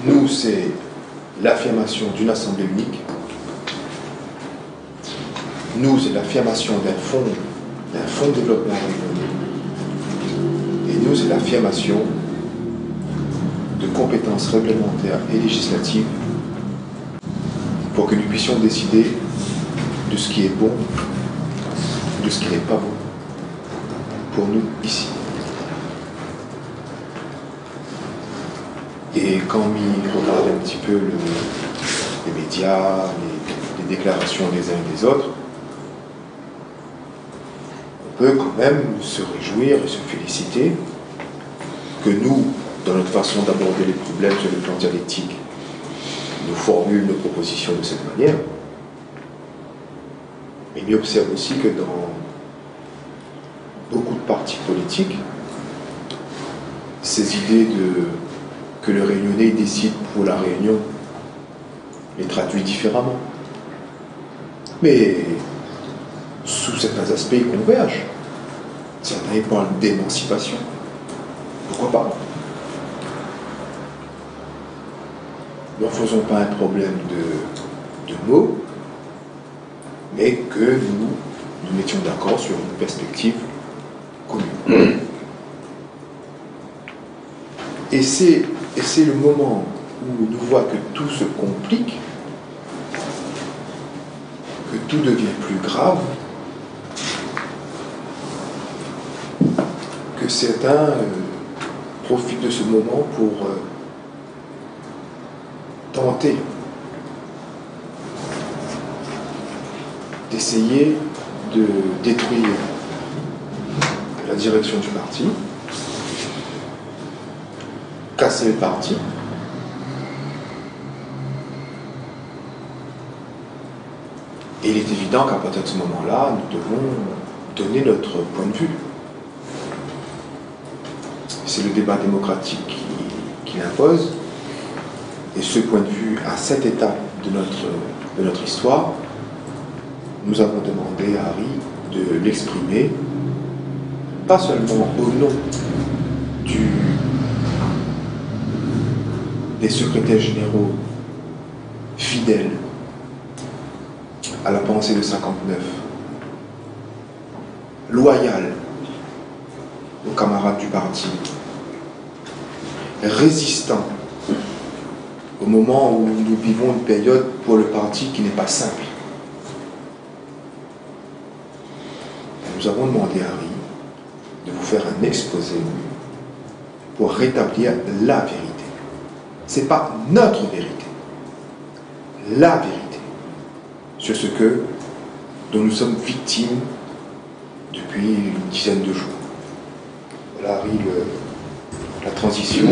Nous, c'est l'affirmation d'une assemblée unique. Nous, c'est l'affirmation d'un fonds de développement régional. Et nous, c'est l'affirmation de compétences réglementaires et législatives pour que nous puissions décider de ce qui est bon, de ce qui n'est pas bon pour nous ici. Et quand on regarde un petit peu les médias, les déclarations des uns et des autres, on peut quand même se réjouir et se féliciter que nous, dans notre façon d'aborder les problèmes sur le plan dialectique, nous formulons nos propositions de cette manière. Mais il observe aussi que dans beaucoup de partis politiques, ces idées que le Réunionnais décide pour la Réunion les traduit différemment. Mais sous certains aspects, ils convergent. Certains parlent d'émancipation. Pourquoi pas? N'en faisons pas un problème de mots, mais que nous mettions d'accord sur une perspective commune. Et c'est le moment où nous voyons que tout se complique, que tout devient plus grave, que certains profitent de ce moment pour tenter d'essayer de détruire la direction du parti, casser le parti, et il est évident qu'à partir de ce moment-là, nous devons donner notre point de vue. C'est le débat démocratique qui l'impose, et ce point de vue, à cette étape de notre histoire, nous avons demandé à Harry de l'exprimer, pas seulement au nom des secrétaires généraux fidèles à la pensée de 59, loyal aux camarades du parti, résistant au moment où nous vivons une période pour le parti qui n'est pas simple. Nous avons demandé à Harry de vous faire un exposé pour rétablir la vérité. Ce n'est pas notre vérité, la vérité sur ce dont nous sommes victimes depuis une dizaine de jours. Voilà, Harry, la transition.